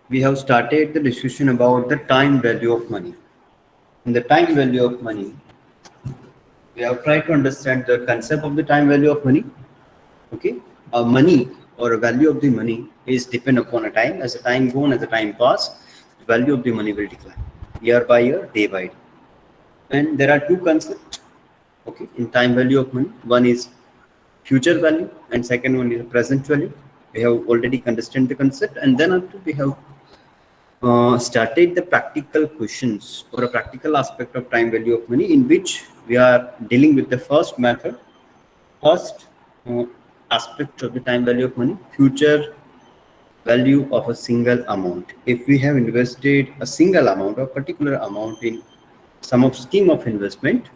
we have started the discussion about the time value of money. In the time value of money, we have tried to understand the concept of the time value of money. Okay, money or a value of the money is depend upon a time. As the time goes, as the time pass, the value of the money will decline year by year, day by day. And there are two concepts. Okay, in time value of money, one is future value, and second one is present value. We have already understand the concept, and then after we have started the practical questions or a practical aspect of time value of money, in which we are dealing with the first method, first aspect of the time value of money, future value of a single amount. If we have invested a single amount or particular amount in some of scheme of investment,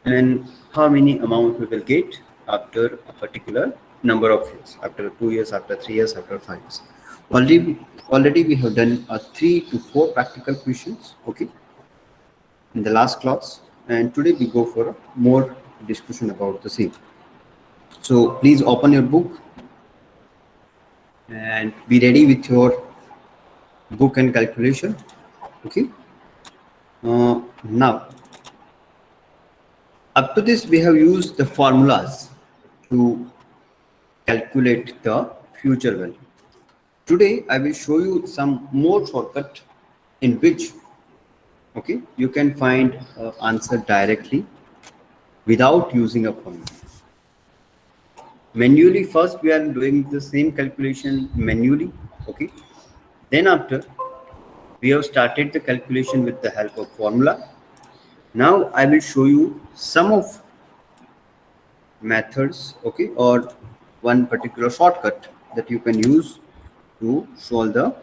and how many amount we will get after a particular number of years, after 2 years, after 3 years, after 5 years. Already we have done 3 to 4 practical questions, okay, in the last class, and today we go for a more discussion about the same. So please open your book and be ready with your book and calculation. Okay, now up to this we have used the formulas to calculate the future value. Today I will show you some more shortcut in which, okay, you can find answer directly without using a formula. Manually, first we are doing the same calculation manually, okay. Then after we have started the calculation with the help of formula. Now I will show you some of methods, okay, or one particular shortcut that you can use to solve the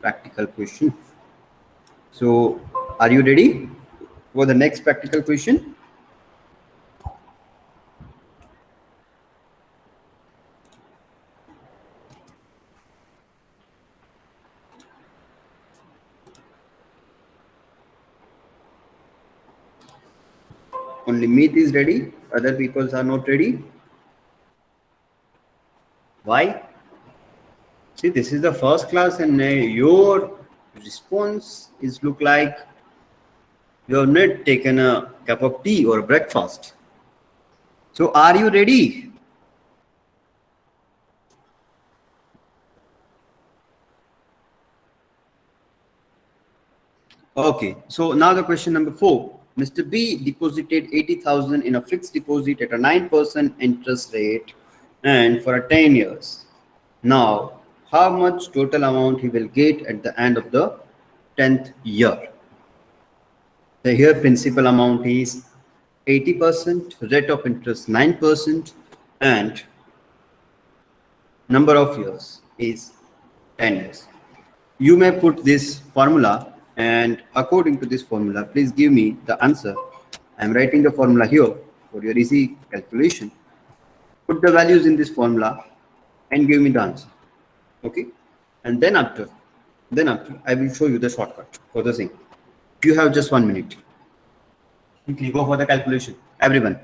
practical question. So are you ready for the next practical question? Only Meet is ready, other people are not ready. Why? See, this is the first class and your response is look like you have not taken a cup of tea or breakfast. So are you ready? Okay, so now the question number 4. Mr. B deposited 80,000 in a fixed deposit at a 9% interest rate and for 10 years. Now, how much total amount he will get at the end of the 10th year? The here principal amount is 80%, rate of interest 9%, and number of years is 10 years. You may put this formula, and according to this formula, please give me the answer. I am writing the formula here for your easy calculation. Put the values in this formula and give me the answer. Okay, and then after I will show you the shortcut for the same. You have just 1 minute. Quickly go for the calculation, everyone.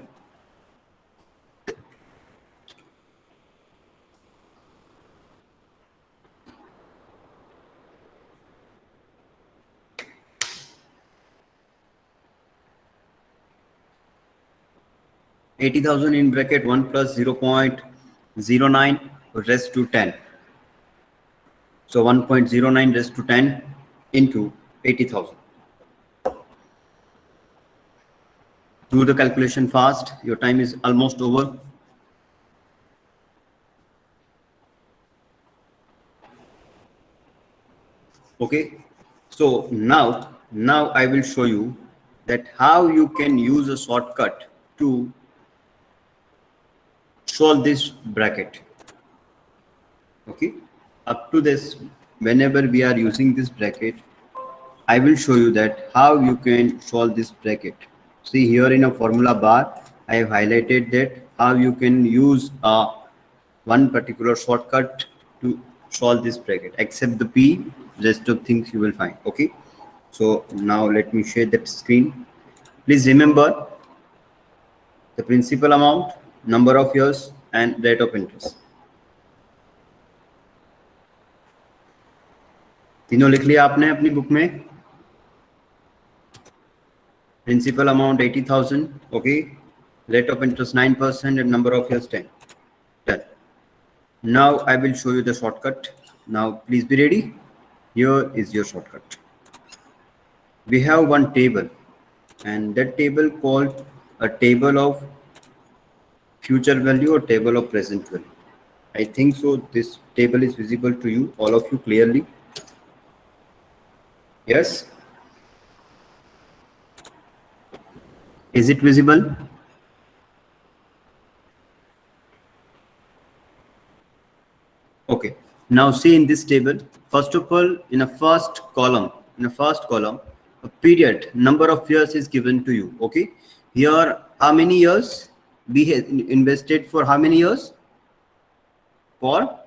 $80,000 in bracket 1 plus 0.09 raised to 10. So 1.09 raised to 10 into 80,000. Do the calculation fast. Your time is almost over. Okay. So now I will show you that how you can use a shortcut to solve this bracket. Okay. Up to this, whenever we are using this bracket, I will show you that how you can solve this bracket. See here in a formula bar, I have highlighted that how you can use one particular shortcut to solve this bracket. Except the P, rest of things you will find. Okay. So now let me share that screen. Please remember the principal amount, number of years, and rate of interest. तीनों लिख लिया आपने अपनी book में? Principal amount 80,000, okay. Rate of interest 9% and number of years 10. Done. Now I will show you the shortcut. Now please be ready. Here is your shortcut. We have one table, and that table called a table of future value or table of present value. I think so. This table is visible to you, all of you, clearly. Yes. Is it visible? Okay. Now see in this table, first of all, in a first column, a period, number of years is given to you. Okay. Here, how many years we have invested for how many years? For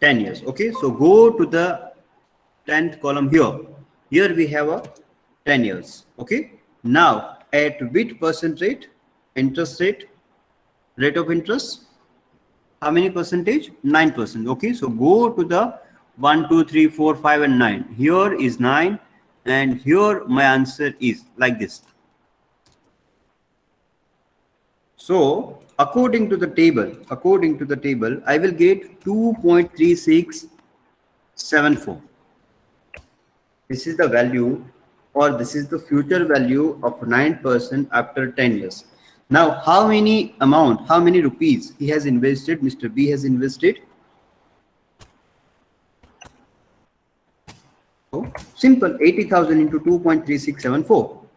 10 years. Okay. So go to the 10th column here. Here we have a 10 years. Okay. Now at which percent rate, interest rate, rate of interest, how many percentage? 9%. Okay, so go to the 1, 2, 3, 4, 5 and 9. Here is 9 and here my answer is like this. So according to the table, I will get 2.3674. This is the value, or this is the future value of 9% after 10 years. Now, how many rupees he has invested, Mr. B has invested? So, simple, 80,000 into 2.3674.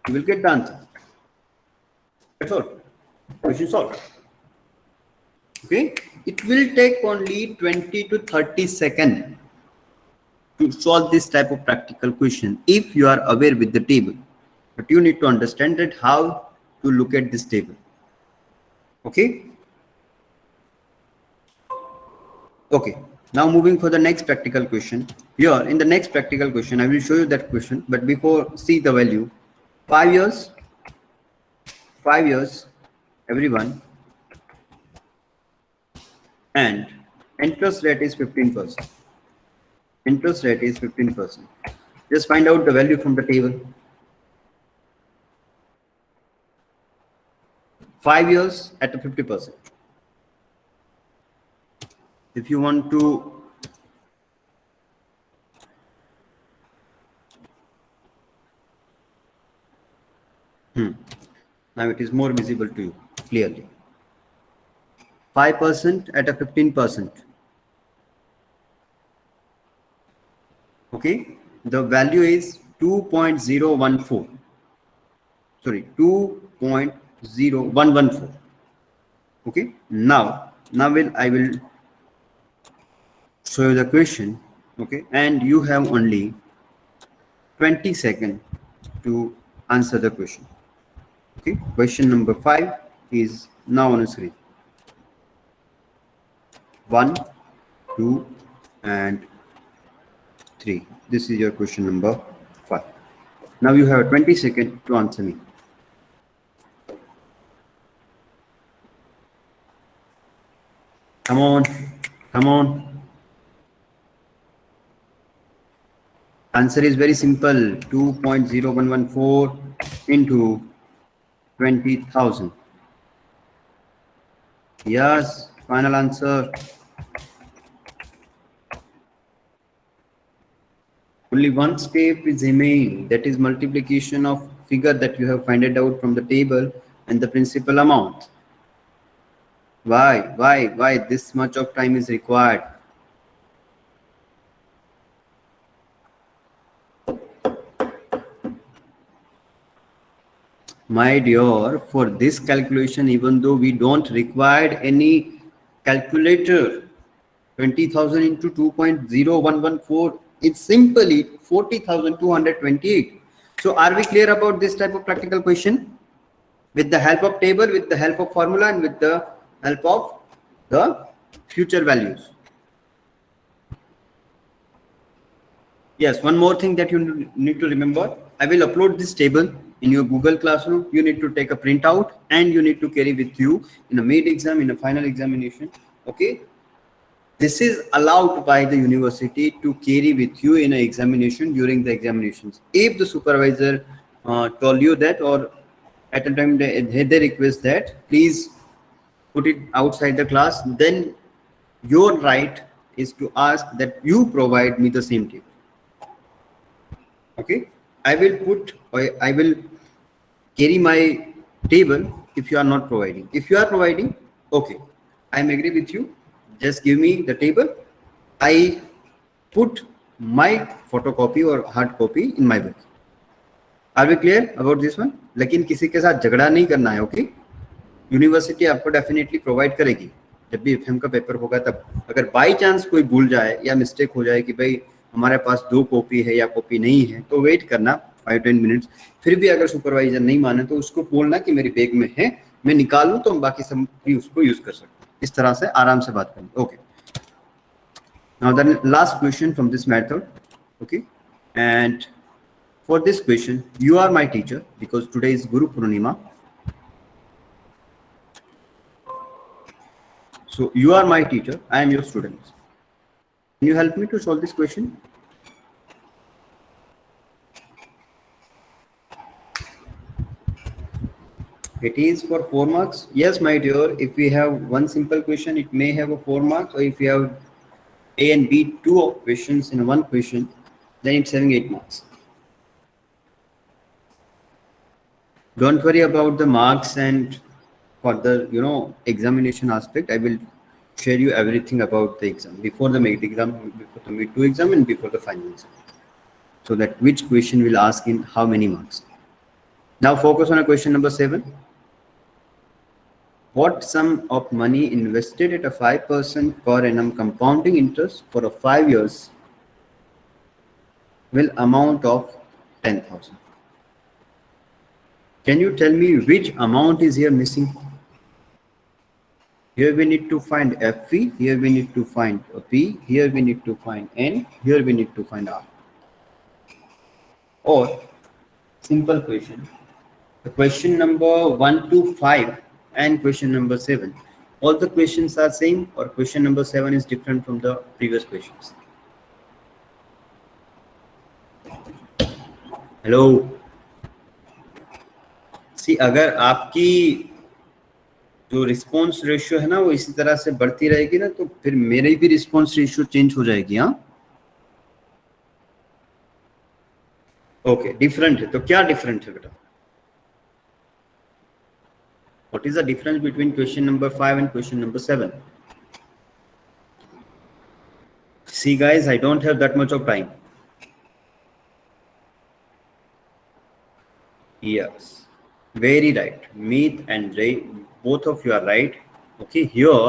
You will get the answer. That's all. Question solved. Okay. It will take only 20 to 30 seconds to solve this type of practical question if you are aware with the table. But you need to understand that how to look at this table. Okay. Okay. Now moving for the next practical question. Here in the next practical question, I will show you that question. But before, see the value. 5 years, everyone, and interest rate is 15%. Interest rate is 15%. Just find out the value from the table. 5 years at a 50%. If you want to now it is more visible to you clearly. 5% at a 15%. Okay, the value is 2.014. Sorry, 2.0114. Okay, now I will show you the question. Okay, and you have only 20 seconds to answer the question. Okay, question number 5 is now on the screen. 1, 2 and 3. This is your question number 5. Now you have 20 seconds to answer me. Come on. Answer is very simple. 2.0114 into 20,000. Yes, final answer. Only one step is remaining, that is multiplication of figure that you have found it out from the table and the principal amount. Why this much of time is required? My dear, for this calculation, even though we don't require any calculator, 20,000 into 2.0114, it's simply 40,228. So are we clear about this type of practical question? With the help of table, with the help of formula, and with the help of the future values. Yes, one more thing that you need to remember. I will upload this table in your Google Classroom. You need to take a printout and you need to carry with you in a mid exam, in a final examination. Okay. This is allowed by the university to carry with you in an examination during the examinations. If the supervisor told you that, or at a time they request that please put it outside the class, then your right is to ask that you provide me the same table. Okay, I will carry my table if you are not providing. If you are providing, okay, I am agree with you. Just give me the table. I put my photocopy or hard copy in my book. Are we clear about this one? लेकिन किसी के साथ झगड़ा नहीं करना है. Okay, university आपको definitely provide करेगी जब भी एफएम का पेपर होगा तब. अगर बाई चांस कोई भूल जाए या मिस्टेक हो जाए कि भाई हमारे पास 2 कॉपी है या कॉपी नहीं है, तो वेट करना 5-10 मिनट्स. फिर भी अगर सुपरवाइजर नहीं माने तो उसको बोलना कि मेरी बैग में है, मैं निकालूं तो बाकी सब भी उसको यूज कर सकते. इस तरह से आराम से बात करनी. Okay, now the last question from this method. Okay, and for this question, you are my teacher because today is Guru Purnima. So you are my teacher, I am your student. Can you help me to solve this question? It is for 4 marks. Yes, my dear, if we have one simple question, it may have a 4 marks, or if you have A and B 2 questions in one question, then it's having 8 marks. Don't worry about the marks and for the examination aspect. I will share you everything about the exam before the mid exam, before the mid 2 exam, and before the final exam, so that which question will ask in how many marks. Now focus on a question number 7. What sum of money invested at a 5% per annum compounding interest for a 5 years will amount of 10,000? Can you tell me which amount is here missing? Here we need to find FV, here we need to find P, here we need to find N, here we need to find R. Or simple question, the question number 1 to 5 and question number 7, all the questions are same, or question number 7 is different from the previous questions? Hello. सी अगर आपकी जो response ratio है ना वो इसी तरह से बढ़ती रहेगी ना, तो फिर मेरी भी रिस्पॉन्स रेशियो चेंज हो जाएगी. हाँ, ओके, डिफरेंट है. तो क्या डिफरेंट है बेटा? What is the difference between question number 5 and question number 7? See guys, I don't have that much of time. Yes, very right. Meet and Ray, both of you are right. Okay, here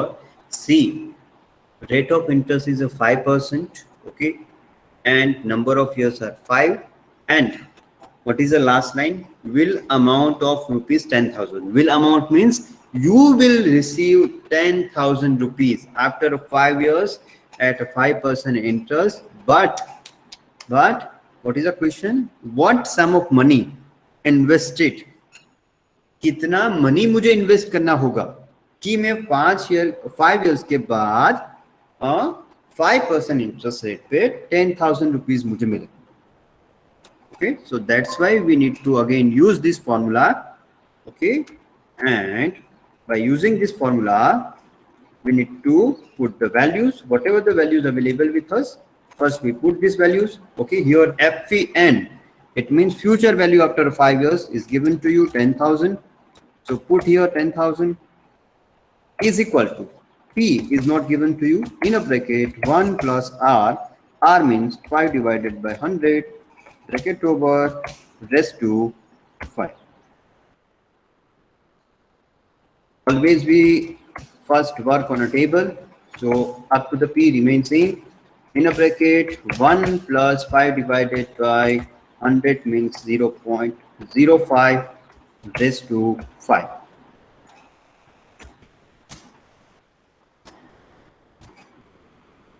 see, rate of interest is a 5%. Okay, and number of years are 5. And what is the last line? Will amount of rupees 10,000. Will amount means you will receive 10,000 rupees after 5 years at a 5% interest. But what is the question? What sum of money invested? कितना money मुझे invest करना होगा कि मैं 5 years के बाद 5% interest rate पे 10,000 rupees मुझे मिले. Okay, so that's why we need to again use this formula. Okay, and by using this formula we need to put the values, whatever the values available with us. First we put these values. Okay, here FVN, it means future value after 5 years is given to you 10,000. So put here 10,000 is equal to, P is not given to you, in a bracket 1 plus R. R means 5 divided by 100, bracket over, raised to 5. Always we first work on a table, so up to the P remains same. In a bracket 1 plus 5 divided by 100 means 0.05 raised to 5.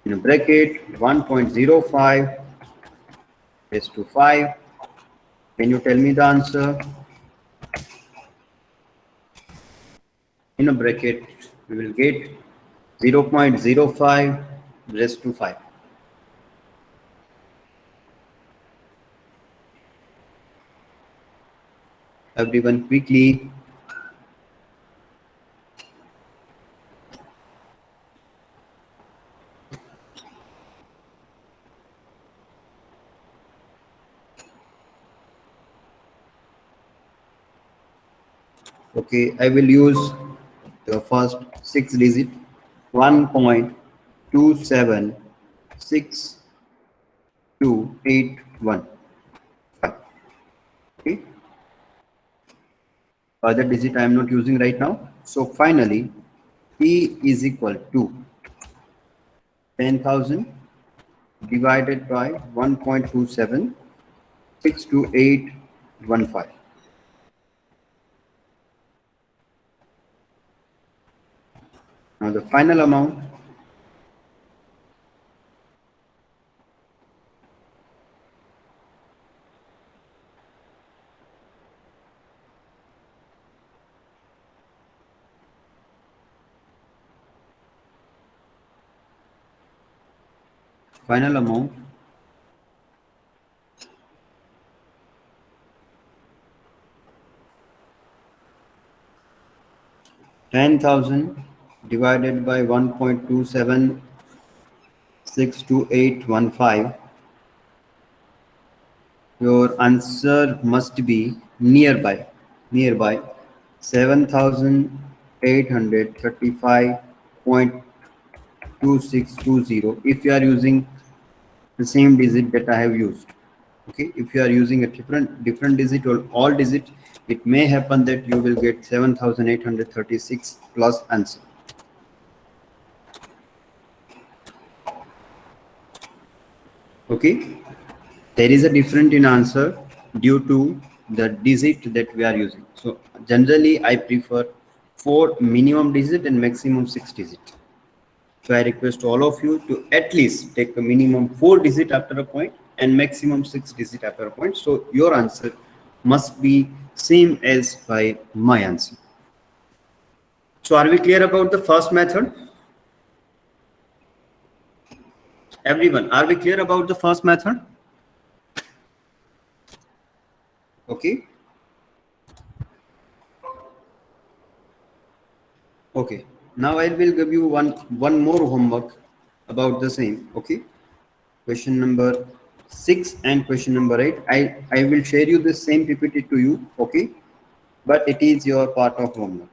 In a bracket 1.05 raised to 5. Can you tell me the answer? In a bracket we will get 0.05 raised to 5. Everyone quickly. Okay, I will use the first 6 digit 1.2762815. Okay, other digit I am not using right now. So finally, P is equal to 10,000 divided by 1.2762815. Now the final amount final amount 10,000 divided by 1.2762815. Your answer must be nearby 7,835.2620 if you are using the same digit that I have used. Okay, if you are using a different digit or all digit, it may happen that you will get 7,836 plus answer. Okay, there is a difference in answer due to the digit that we are using. So generally I prefer 4 minimum digit and maximum 6 digit. So I request all of you to at least take a minimum 4 digit after a point and maximum 6 digit after a point. So your answer must be same as by my answer. So are we clear about the first method? Everyone, are we clear about the first method? Okay. Okay. Now I will give you one more homework about the same. Okay. Question number 6 and question number 8. I will share you the same PPT to you. Okay. But it is your part of homework.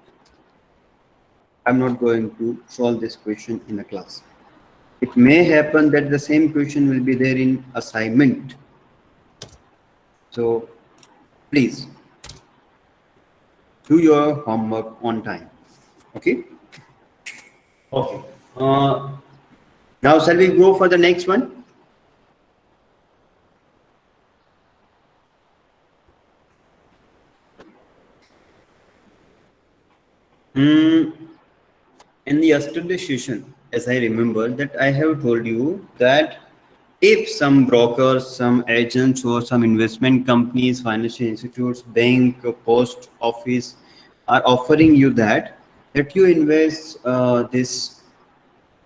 I'm not going to solve this question in a class. It may happen that the same question will be there in assignment. So please do your homework on time. Okay. Okay. Now shall we go for the next one? In the yesterday session, as I remember, that I have told you that if some brokers, some agents, or some investment companies, financial institutes, bank, post office are offering you that you invest this,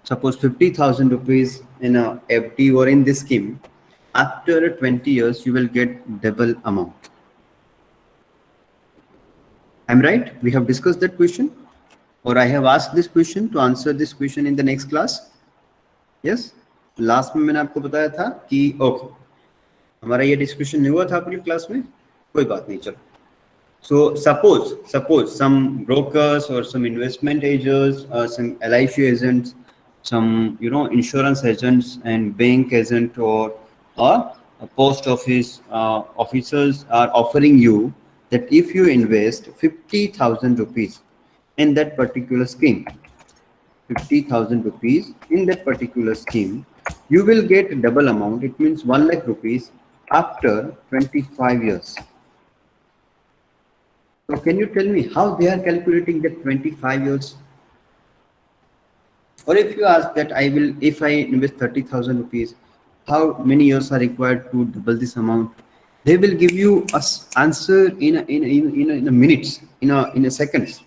suppose 50,000 rupees in a FD or in this scheme, after 20 years you will get double amount. I'm right? We have discussed that question. और I have asked this question to answer this question in the next class. Yes, last में मैंने आपको बताया था कि okay हमारा ये discussion नहीं हुआ था अपनी क्लास में, कोई बात नहीं, चलो. So suppose some brokers or some investment agents, some LIC agents, some insurance agents and bank agent or a post office officers are offering you that if you invest 50,000 rupees in that particular scheme, 50,000 rupees in that particular scheme, you will get double amount. It means 1 lakh rupees after 25 years. So can you tell me how they are calculating that 25 years? Or if you ask that if I invest 30,000 rupees, how many years are required to double this amount? They will give you an answer in a minutes, in a seconds.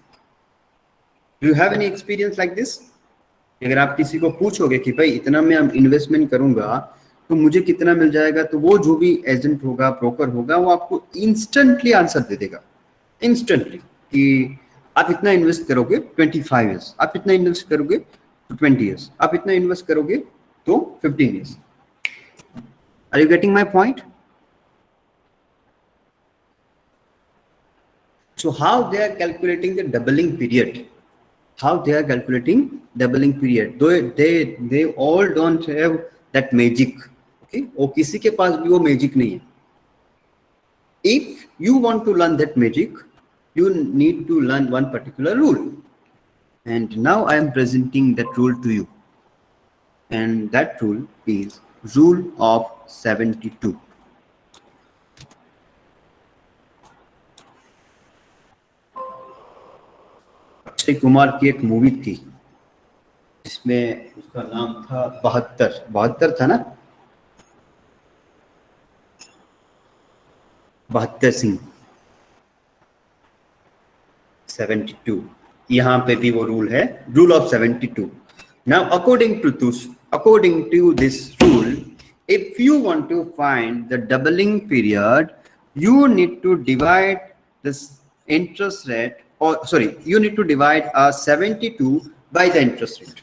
Do you have any experience like this? अगर आप किसी को पूछोगे कि भाई इतना मैं investment करूंगा तो मुझे कितना मिल जाएगा, तो वो जो भी एजेंट होगा, ब्रोकर होगा, वो आपको इंस्टेंटली आंसर दे देगा, इंस्टेंटली, कि आप इतना इन्वेस्ट करोगे 25 ईयर्स, आप इतना इन्वेस्ट करोगे तो 20 ईयर्स, आप इतना इन्वेस्ट करोगे तो 15 years. Are you getting my point? So how they are calculating the doubling period? How they are calculating doubling period? Though they all don't have that magic. Okay, वो किसी के पास भी वो magic नहीं है. If you want to learn that magic, you need to learn one particular rule. And now I am presenting that rule to you. And that rule is rule of 72. Akshay Kumar की एक movie थी जिसमें उसका नाम था 72 था ना, 72 सिंह, 72। यहाँ पे भी वो रूल है, rule of 72। Now according to this rule, if you want to find the doubling period, you need to divide this interest rate, or sorry, you need to divide 72 by the interest rate.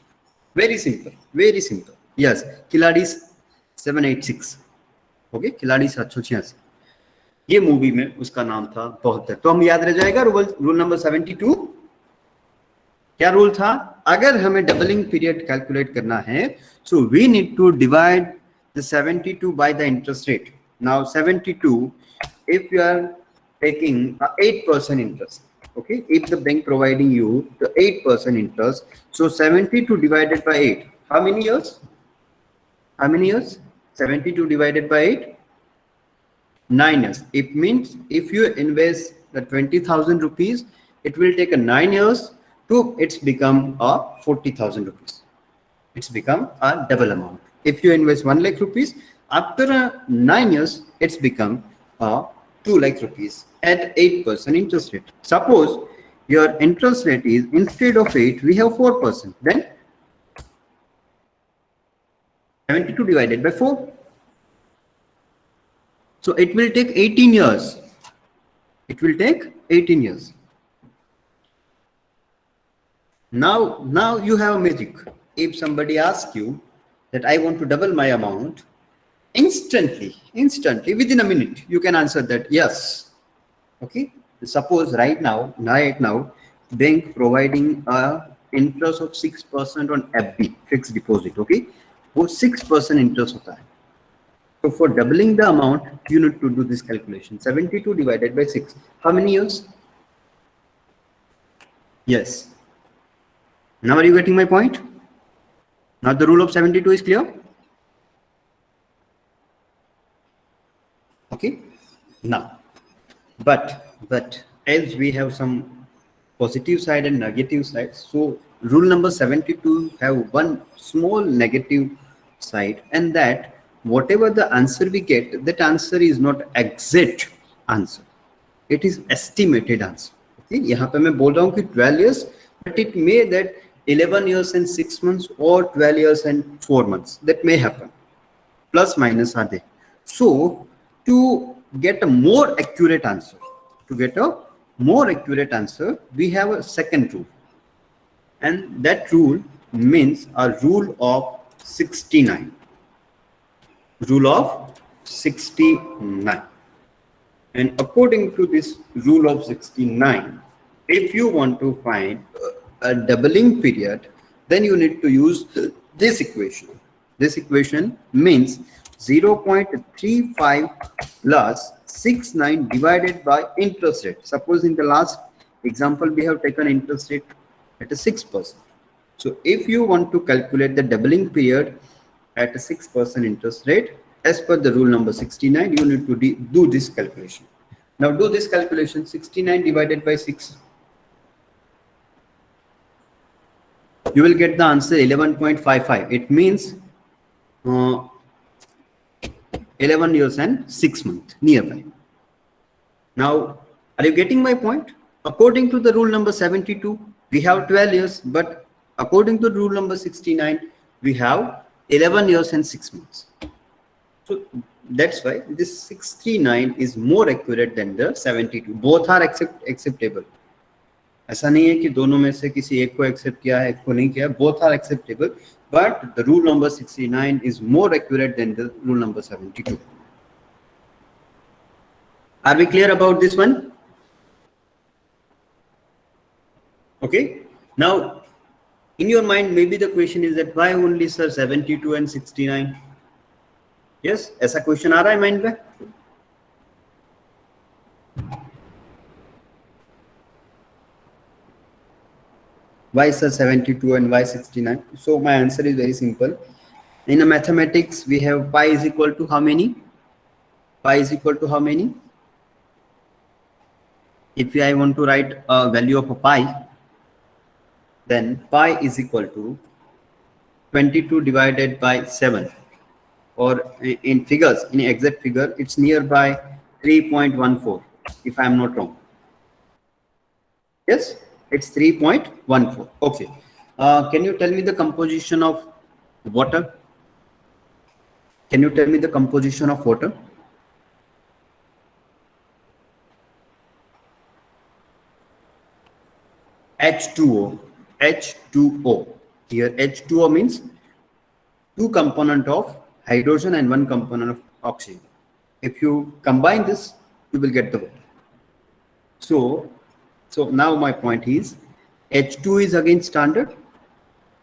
Very simple, very simple. Yes, खिलाड़ी 786, okay, खिलाड़ी 786, ये movie में उसका नाम था 72। तो हम याद रह जाएगा रूल नंबर 72। क्या रूल था? अगर हमें डबलिंग पीरियड कैलकुलेट करना है, so we need to divide the 72 by the interest rate. Now 72, if you are taking 8% interest, okay, if the bank providing you the 8% interest, so 72 divided by 8, how many years? How many years? 72 divided by 8, 9 years. It means if you invest the 20,000 rupees, it will take 9 years to it's become 40,000 rupees. It's become a double amount. If you invest 1 lakh rupees, after 9 years, it's become 2 lakh rupees at 8% interest rate. Suppose your interest rate is, instead of 8, we have 4%. Then 72 divided by 4. So it will take 18 years. It will take 18 years. Now you have a magic. If somebody asks you that I want to double my amount, instantly, within a minute, you can answer that yes. Okay. Suppose right now, bank providing a interest of 6% on FD, fixed deposit. Okay, वो 6% interest होता है. So for doubling the amount, you need to do this calculation. 72 divided by 6. How many years? Yes. Now are you getting my point? Now the rule of 72 is clear. Okay. Now, but as we have some positive side and negative side, so rule number 72 have one small negative side, and that whatever the answer we get, that answer is not exact answer. It is estimated answer. Okay. यहाँ पे मैं बोल रहा हूँ कि 12 years, but it may that 11 years and 6 months or 12 years and 4 months. That may happen. Plus minus are there. So to get a more accurate answer, we have a second rule. And that rule means a rule of 69. Rule of 69. And according to this rule of 69, if you want to find a doubling period, then you need to use this equation. This equation means 0.35 plus 69 divided by interest rate. Suppose in the last example we have taken interest rate at a 6%. So if you want to calculate the doubling period at a 6% interest rate, as per the rule number 69, you need to do this calculation. Now do this calculation. 69 divided by 6. You will get the answer 11.55. It means 11 years and 6 months nearby. Now, are you getting my point? According to the rule number 72, we have 12 years, but According to rule number 69, we have 11 years and 6 months. So that's why this 639 is more accurate than the 72. Both are acceptable. ऐसा नहीं है कि दोनों में से किसी एक को एक्सेप्ट किया है, एक को नहीं किया. Both are acceptable, but the rule number 69 is more accurate than the rule number 72. Are we clear about this one? Okay. Now, in your mind, maybe the question is that why only sir 72 and 69? Yes, ऐसा question आ रहा है mind में? Why sir 72 and why 69? So my answer is very simple. In a mathematics, we have pi is equal to how many? Pi is equal to how many? If I want to write a value of a pi, then pi is equal to 22 divided by 7. Or in figures, in exact figure, it's nearby 3.14, if I am not wrong. Yes, it's 3.14. Okay. Can you tell me the composition of water? Can you tell me the composition of water? H2O. H2O. Here H2O means 2 component of hydrogen and 1 component of oxygen. If you combine this, you will get the water. So now my point is H2 is again standard.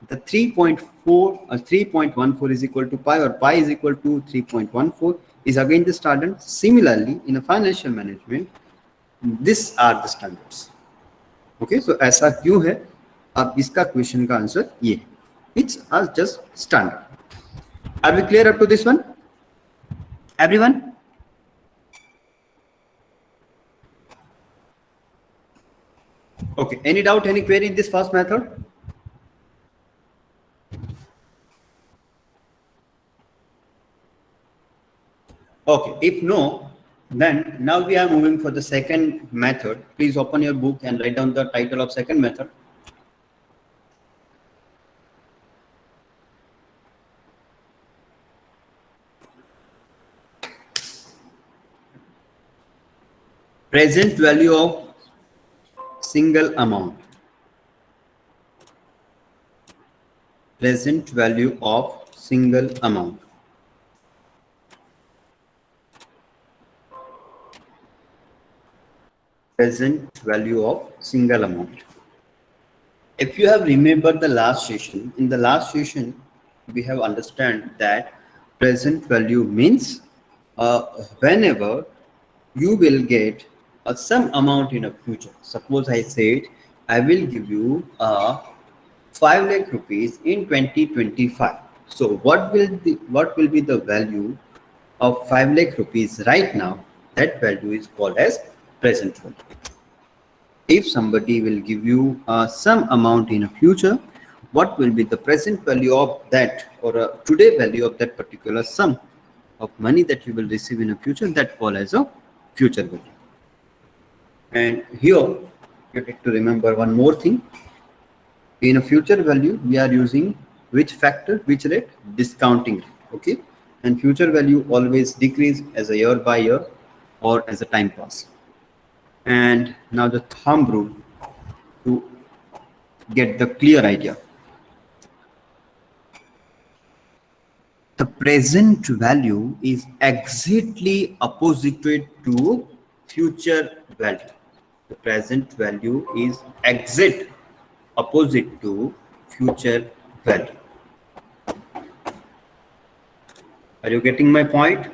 The 3.4 or 3.14 is equal to pi, or pi is equal to 3.14 is again the standard. Similarly, in a financial management, these are the standards. Okay, so ऐसा क्यों है? अब इसका question का answer ये, it's just standard. Are we clear up to this one? Everyone? Okay, any doubt, any query in this first method? Okay, if no, then now we are moving for the second method. Please open your book and write down the title of second method. Present value of single amount. Present value of single amount. Present value of single amount. If you have remembered the last session, in the last session, we have understand that present value means whenever you will get some amount in a future. Suppose I said I will give you 5 lakh rupees in 2025. So what will be the value of 5 lakh rupees right now? That value is called as present value. If somebody will give you some amount in a future, what will be the present value of that, or today value of that particular sum of money that you will receive in a future? That called as a future value. And here you need to remember one more thing. In a future value, we are using which factor, which rate? Discounting rate. Okay, and future value always decrease as a year by year or as a time pass. And now the thumb rule to get the clear idea. The present value is exactly opposite to future value. The present value is exact opposite to future value. Are you getting my point?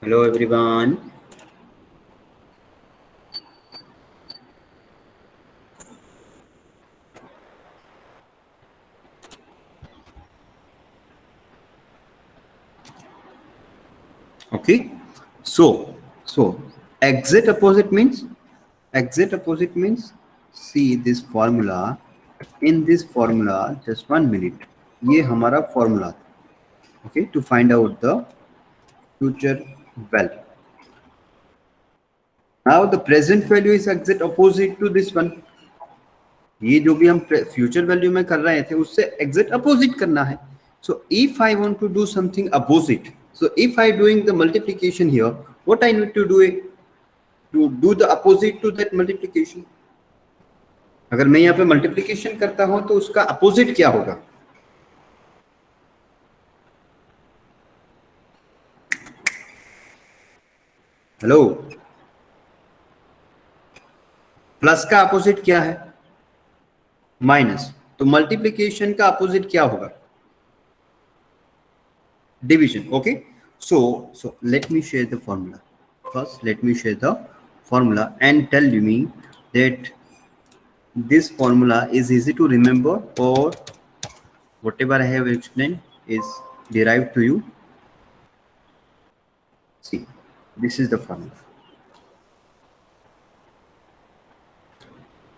Hello everyone. Okay, so exact opposite means see this formula. In this formula, just 1 minute, ये हमारा formula, okay, to find out the future value. Now the present value is exact opposite to this one. ये जो भी हम future value में कर रहे थे उससे एग्जैक्ट अपोजिट करना है. So if I want to do something opposite, so if I doing the multiplication here, what I need to do to do the opposite to that multiplication. अगर मैं यहाँ पे मल्टीप्लिकेशन करता हूं तो उसका अपोजिट क्या होगा? हेलो, प्लस का अपोजिट क्या है? माइनस. तो मल्टीप्लिकेशन का अपोजिट क्या होगा? Division. Okay, so let me share the formula. First let me share the formula and tell me that this formula is easy to remember or whatever I have explained is derived to you. See, this is the formula.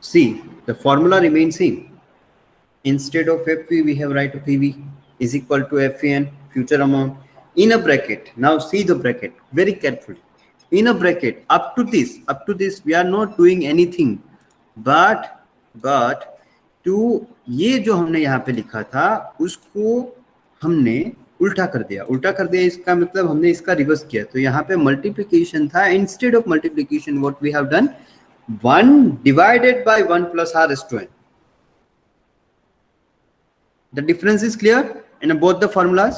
See, the formula remains same. Instead of FV, we have write PV is equal to FVN, future amount, in a bracket. Now see the bracket very carefully. In a bracket, up to this, we are not doing anything, but to ये जो हमने यहाँ पे लिखा था उसको हमने उल्टा कर दिया. इसका मतलब हमने इसका रिवर्स किया. तो यहाँ पे मल्टीप्लिकेशन था. Instead of multiplication what we have done, 1 divided by 1 plus r is 2n. The difference is clear in both the formulas.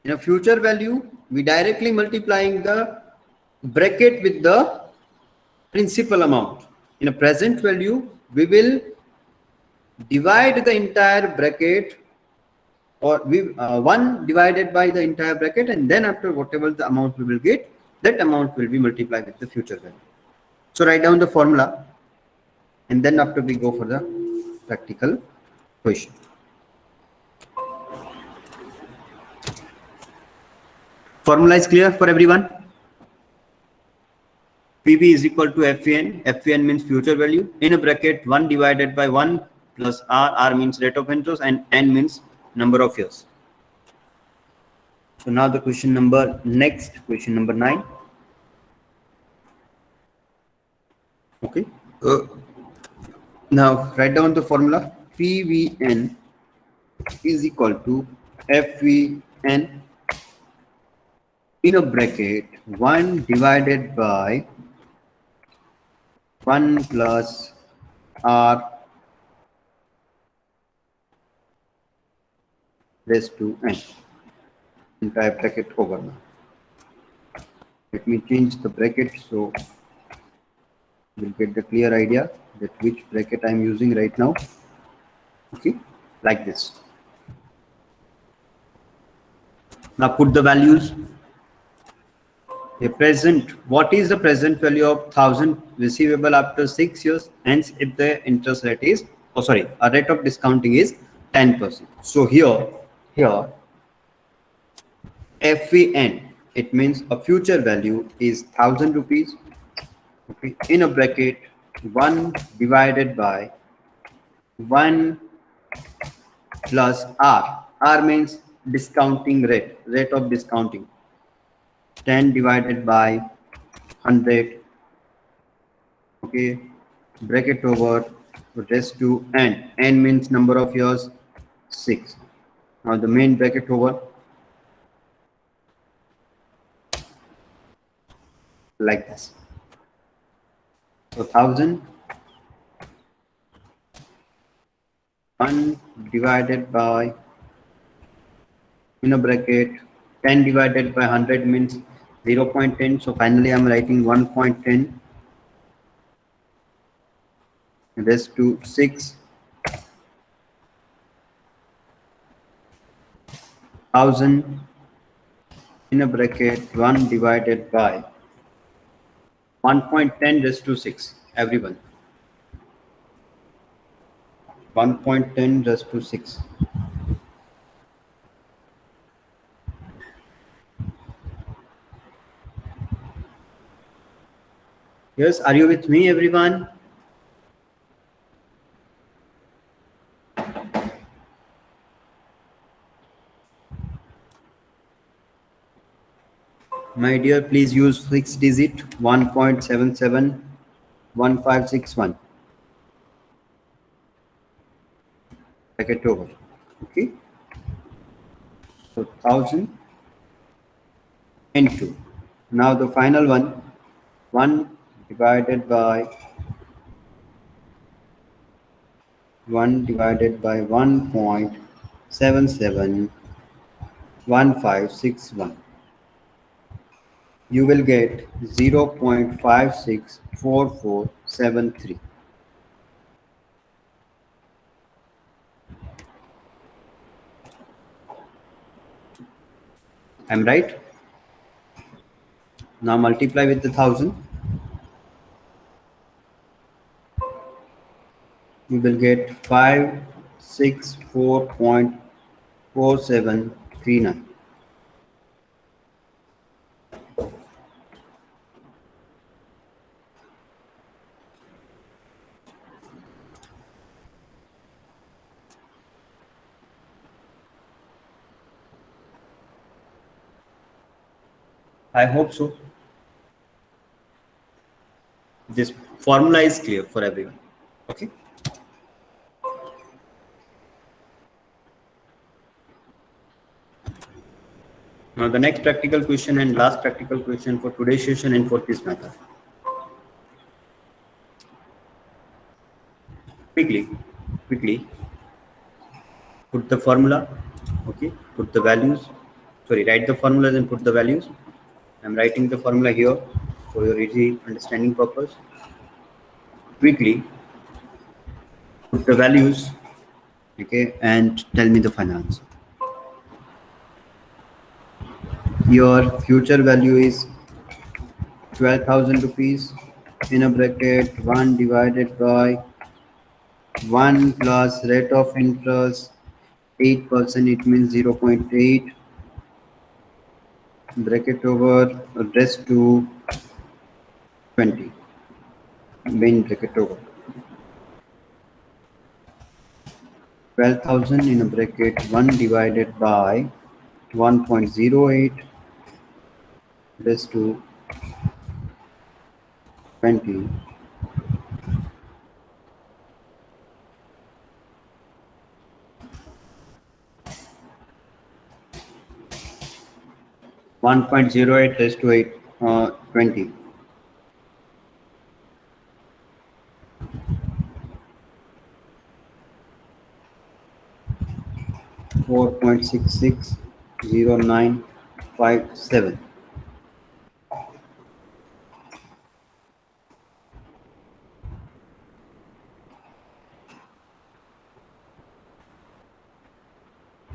In a future value, we directly multiplying the bracket with the principal amount. In a present value, we will divide the entire bracket, or 1 divided by the entire bracket, and then after whatever the amount we will get, that amount will be multiplied with the future value. So write down the formula, and then after we go for the practical question. Formula is clear for everyone? PV is equal to FVN. FVN means future value. In a bracket, 1 divided by 1 plus R. R means rate of interest, and N means number of years. So now the question number 9. Okay. Now write down the formula. PVN is equal to FVN in a bracket 1 divided by 1 plus R raised to n. Entire bracket over now. Let me change the bracket so we'll get the clear idea that which bracket I'm using right now. Okay, like this. Now put the values. The present, what is the present value of 1000 receivable after 6 years? Hence, if the interest rate is, a rate of discounting is 10%. So here FVN, it means a future value is 1000 rupees. Okay, in a bracket 1 divided by 1 plus R. R means discounting rate of discounting. 10 divided by 100. Okay, bracket over raised to n. N means number of years, 6. Now the main bracket over, like this. So 1000, 1 divided by, in a bracket, 10 divided by 100 means 0.10. So finally I'm writing 1.10 raised to 6. 1000 in a bracket 1 divided by 1.10 raised to 6. Everyone, 1.10 raised to 6. Yes, are you with me, everyone? My dear, please use fixed digit 1.771561. Bracket over. Okay. So 1000 into. Now the final one, 1 divided by 1.771561. You will get 0.564473. I'm right? Now multiply with the 1000. You will get 564.4739. I hope so. This formula is clear for everyone. Okay. Now the next practical question and last practical question for today's session and for this method. Quickly, put the formula. Okay, put the values. Sorry, write the formulas and put the values. I'm writing the formula here for your easy understanding purpose. Quickly put the values, okay, and tell me the final answer. Your future value is 12,000 rupees in a bracket 1 divided by 1 plus rate of interest 8%, it means 0.8 bracket over rest to 20 main bracket over 12,000 in a bracket 1 divided by 1.08 rest to 20 1.08 raised to 20. $4.660957.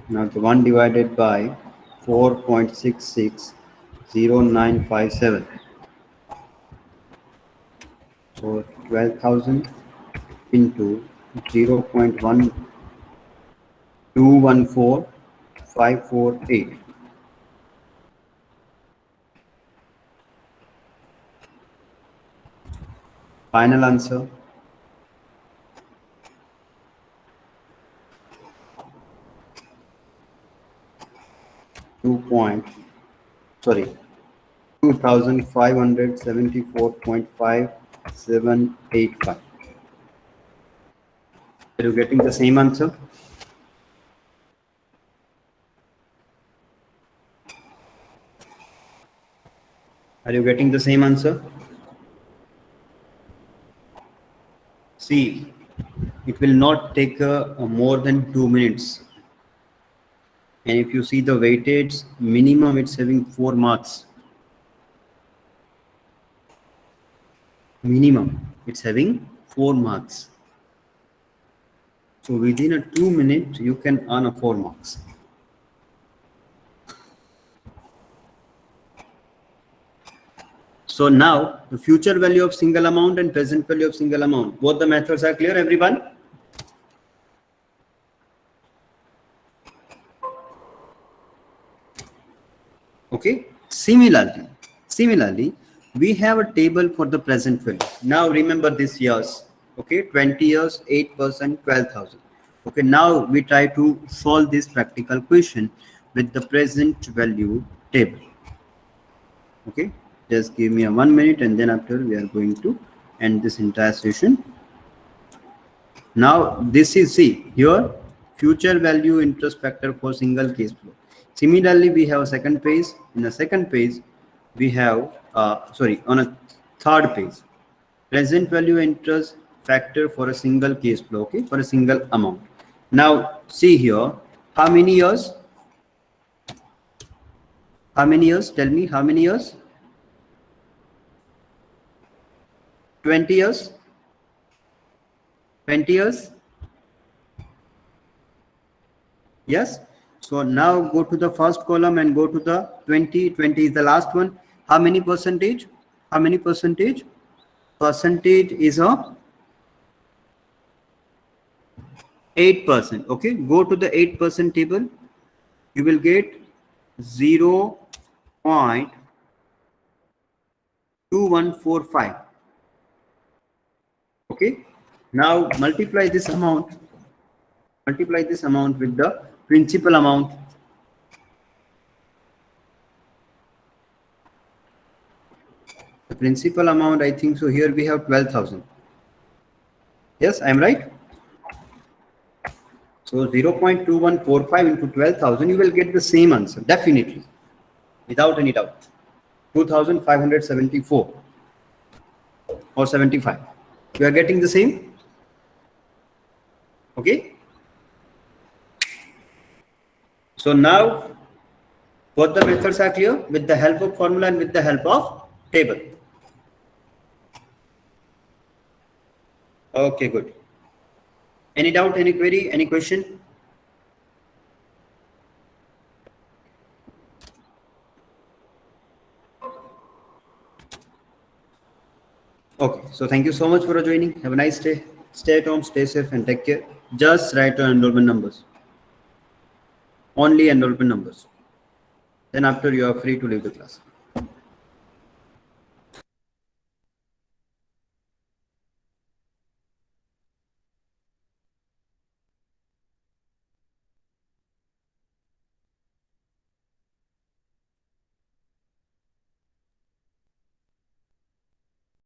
Now the 1 divided by 4.660957. So 12,000 into 0.1214548. Final answer. $2,574.5785. Are you getting the same answer? Are you getting the same answer? See, it will not take more than 2 minutes. And if you see the weightage, minimum it's having 4 marks. Minimum, it's having 4 marks. So within a 2 minutes, you can earn a 4 marks. So now the future value of single amount and present value of single amount, both the methods are clear, everyone? Okay. Similarly, we have a table for the present value. Now remember this years. Okay, 20 years, 8%, 12,000. Okay, now we try to solve this practical question with the present value table. Okay, just give me a 1 minute, and then after we are going to end this entire session. Now this is, see here, future value interest factor for single case flow. Similarly, we have a second page. In the second page, we have on a third page, present value interest factor for a single case flow. Okay, for a single amount. Now see here, how many years? How many years? Tell me, how many years? 20 years? 20 years? Yes. So now go to the first column and go to the 20. 20 is the last one. How many percentage? How many percentage? Percentage is a 8%. Okay. Go to the 8% table. You will get 0.2145. Okay. Now multiply this amount. Multiply this amount with the principal amount. The principal amount, I think so. Here we have 12,000. Yes, I'm right. So 0.2145 into 12,000, you will get the same answer, definitely, without any doubt. 2,574 or 75. You are getting the same. Okay. So now both the methods are clear with the help of formula and with the help of table. Okay, good. Any doubt, any query, any question? Okay, so thank you so much for joining. Have a nice day. Stay at home, stay safe, and take care. Just write your enrollment numbers. Only enrollment numbers. Then after, you are free to leave the class.